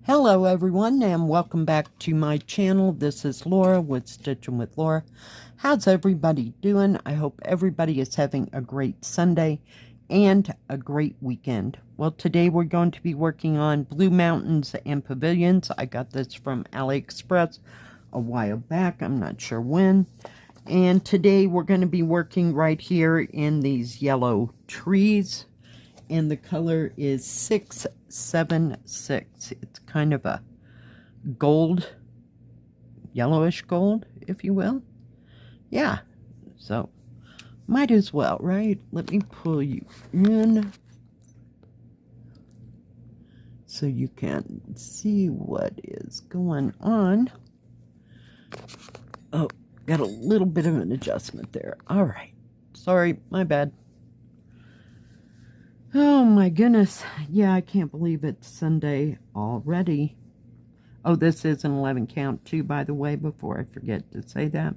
Hello everyone and welcome back to my channel. This is Laura with Stitchin with Laura. How's everybody doing? I hope everybody is having a great Sunday and a great weekend. Well, today we're going to be working on Blue Mountains and Pavilions. I got this from AliExpress a while back. I'm not sure when. And today we're going to be working right here in these yellow trees. And the color is 676. It's kind of a gold, yellowish gold, if you will. Yeah, so might as well, right? Let me pull you in so you can see what is going on. Oh, got a little bit of an adjustment there. All right. Sorry, my bad. Oh my goodness. Yeah, I can't believe it's Sunday already. Oh, this is an 11 count too, by the way, before I forget to say that.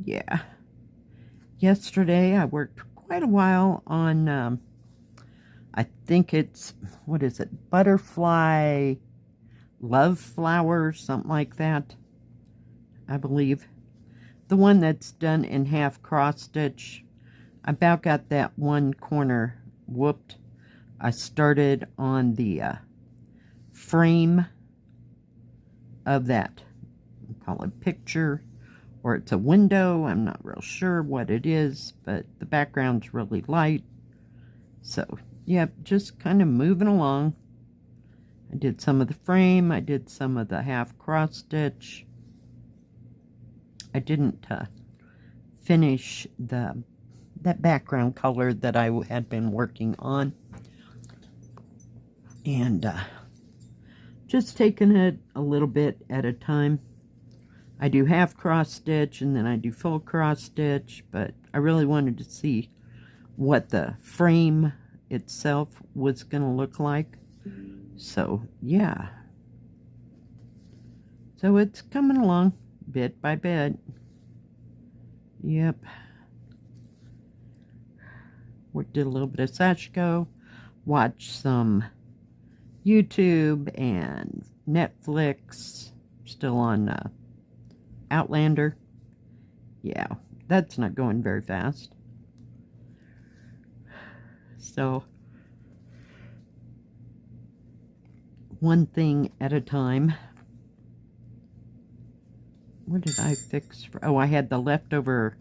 Yeah. Yesterday I worked quite a while on, I think it's, what is it? Butterfly Love Flower, something like that. I believe. The one that's done in half cross stitch. I about got that one corner whooped. I started on the frame of that, call it picture, or it's a window. I'm not real sure what it is, but the background's really light. So, yeah, just kind of moving along. I did some of the frame. I did some of the half cross stitch. I didn't finish that background color that I had been working on. And just taking it a little bit at a time. I do half cross stitch and then I do full cross stitch, but I really wanted to see what the frame itself was going to look like. So, yeah. So it's coming along bit by bit. Yep. Did a little bit of Sashiko, watched some YouTube and Netflix, still on Outlander. Yeah, that's not going very fast. So, one thing at a time. What did I fix for? Oh, I had the leftover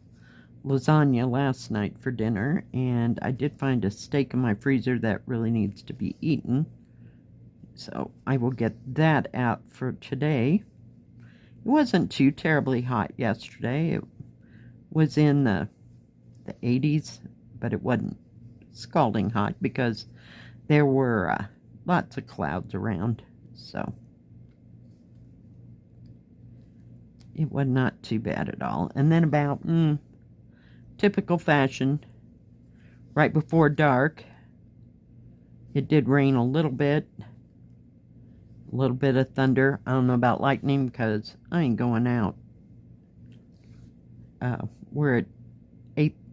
lasagna last night for dinner, and I did find a steak in my freezer that really needs to be eaten. So I will get that out for today. It wasn't too terribly hot yesterday. It was in the 80s, but it wasn't scalding hot because there were lots of clouds around. So it was not too bad at all. And then about typical fashion, right before dark, it did rain a little bit of thunder. I don't know about lightning because I ain't going out. We're at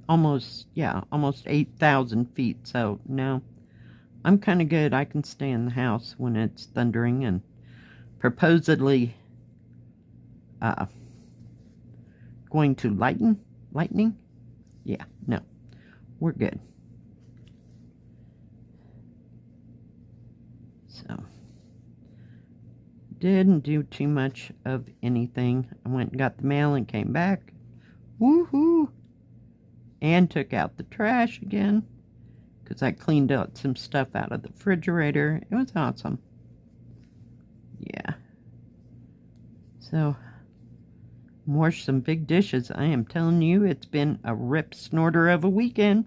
almost 8,000 feet, so no, I'm kind of good. I can stay in the house when it's thundering and proposedly going to lightning. Yeah, no, we're good. So, didn't do too much of anything. I went and got the mail and came back. Woohoo! And took out the trash again because I cleaned out some stuff out of the refrigerator. It was awesome. Yeah. So, washed some big dishes. I am telling you, it's been a rip snorter of a weekend.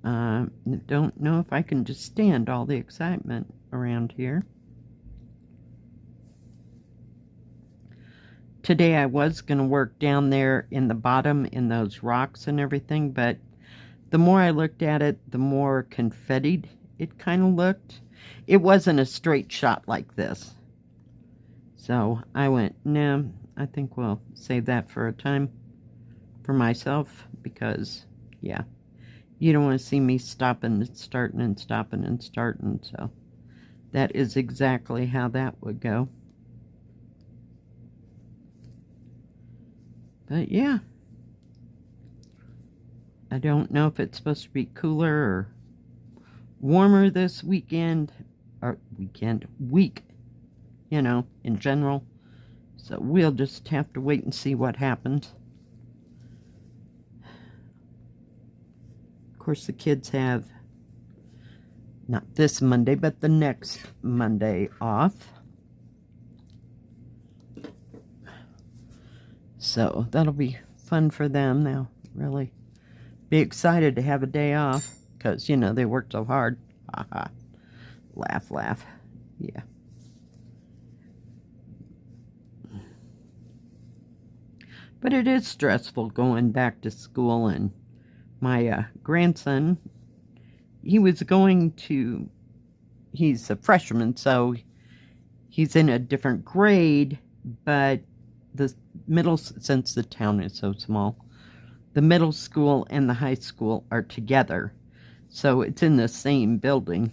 Don't know if I can just stand all the excitement around here. Today I was going to work down there in the bottom in those rocks and everything, but the more I looked at it, the more confettied it kind of looked. It wasn't a straight shot like this. So I went, no, I think we'll save that for a time for myself because, yeah, you don't want to see me stopping and starting and stopping and starting. So that is exactly how that would go. But yeah, I don't know if it's supposed to be cooler or warmer this weekend, or week, you know, in general. So we'll just have to wait and see what happens. Of course, the kids have not this Monday, but the next Monday off. So that'll be fun for them. They'll really be excited to have a day off because, you know, they worked so hard. Ha ha. Laugh, laugh. Yeah. But it is stressful going back to school, and my grandson, he's a freshman, so he's in a different grade, but since the town is so small, the middle school and the high school are together. So it's in the same building,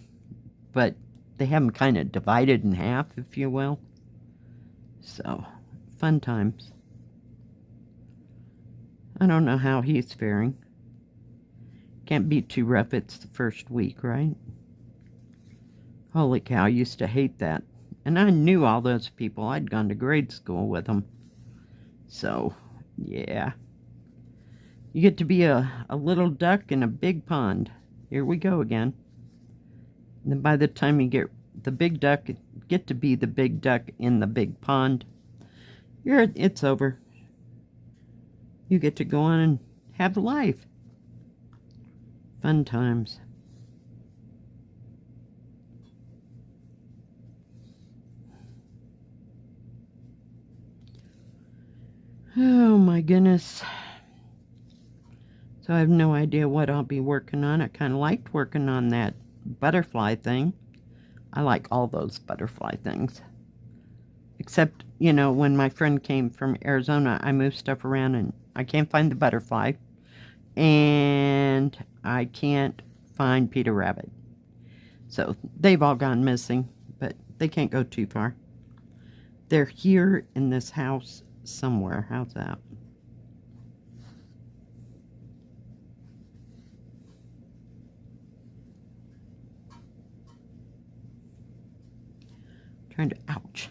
but they have them kind of divided in half, if you will. So, fun times. I don't know how he's faring. Can't be too rough. It's the first week, right? Holy cow, I used to hate that. And I knew all those people. I'd gone to grade school with them. So, yeah. You get to be a little duck in a big pond. Here we go again. And then by the time you get to be the big duck in the big pond, it's over. You get to go on and have life. Fun times. Oh my goodness. So I have no idea what I'll be working on. I kind of liked working on that butterfly thing. I like all those butterfly things. Except, you know, when my friend came from Arizona, I moved stuff around and I can't find the butterfly. And I can't find Peter Rabbit. So they've all gone missing, but they can't go too far. They're here in this house somewhere. How's that? Ouch.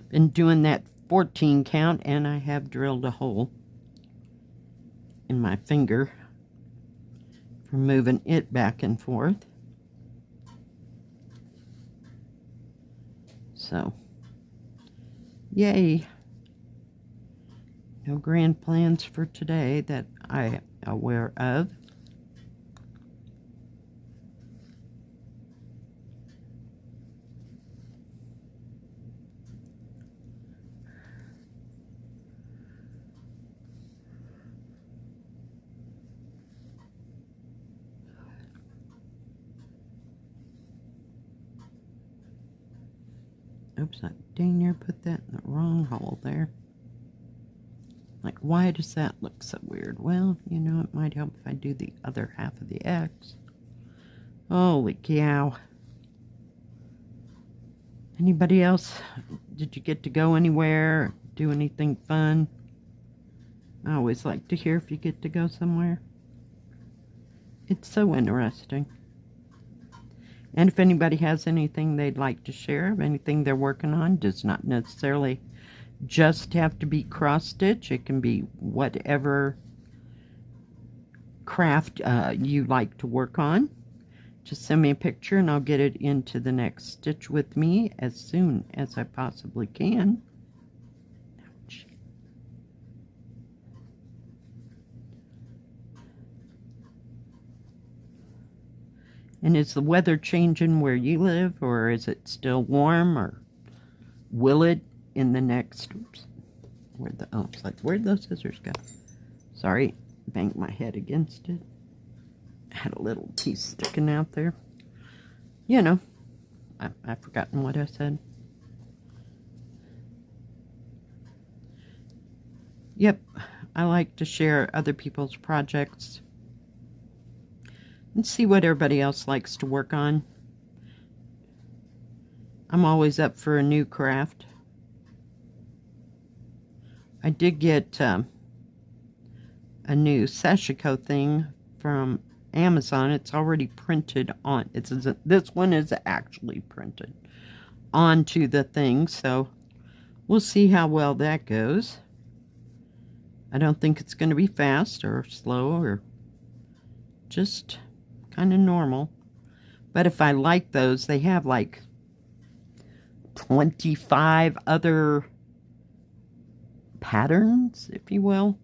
Been doing that 14 count, and I have drilled a hole in my finger for moving it back and forth. So, yay. No grand plans for today that I am aware of. Oops, I dang near put that in the wrong hole there. Like, why does that look so weird? Well, you know, it might help if I do the other half of the X. Holy cow. Anybody else? Did you get to go anywhere? Do anything fun? I always like to hear if you get to go somewhere. It's so interesting. And if anybody has anything they'd like to share of anything they're working on, does not necessarily just have to be cross stitch. It can be whatever craft you like to work on. Just send me a picture and I'll get it into the next Stitch with Me as soon as I possibly can. Ouch. And is the weather changing where you live, or is it still warm, or will it in the next, oops, where'd those scissors go? Sorry, banged my head against it. Had a little piece sticking out there. You know, I've forgotten what I said. Yep, I like to share other people's projects and see what everybody else likes to work on. I'm always up for a new craft. I did get a new sashiko thing from Amazon. It's already printed on. This one is actually printed onto the thing, so we'll see how well that goes. I don't think it's going to be fast or slow or just kind of normal. But if I like those, they have like 25 other patterns, if you will,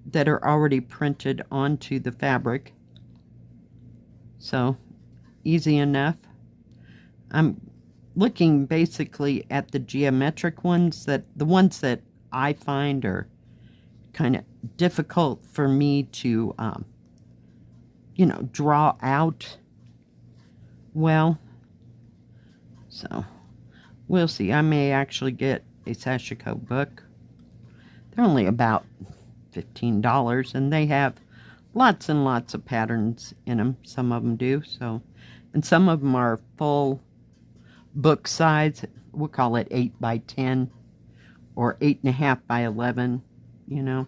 that are already printed onto the fabric. So, easy enough. I'm looking basically at the geometric ones, the ones that I find are kind of difficult for me to, you know, draw out well. So, we'll see. I may actually get a sashiko book. They're only about $15, and they have lots and lots of patterns in them. Some of them do, so, and some of them are full book size. We'll call it 8 by 10 or 8.5 by 11, you know.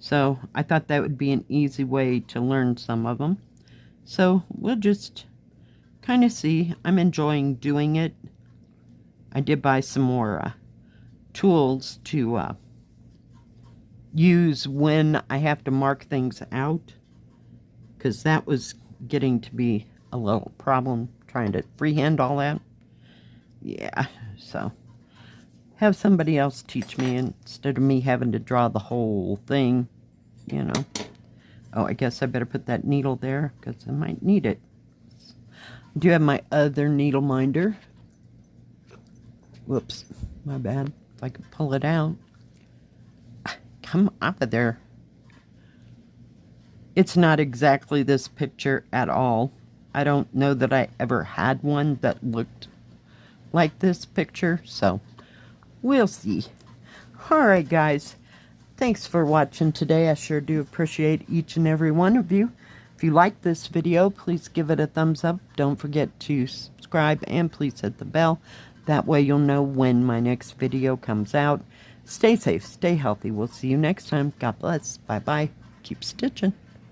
So I thought that would be an easy way to learn some of them. So we'll just kind of see. I'm enjoying doing it. I did buy some more tools to use when I have to mark things out, because that was getting to be a little problem trying to freehand all that. Yeah, so have somebody else teach me instead of me having to draw the whole thing, you know. Oh, I guess I better put that needle there because I might need it. I do have my other needle minder. Whoops, my bad. If I could pull it out. Come off of there. It's not exactly this picture at all. I don't know that I ever had one that looked like this picture, so we'll see. Alright guys, thanks for watching today. I sure do appreciate each and every one of you. If you like this video, please give it a thumbs up. Don't forget to subscribe and please hit the bell. That way you'll know when my next video comes out. Stay safe, stay healthy. We'll see you next time. God bless. Bye-bye. Keep stitching.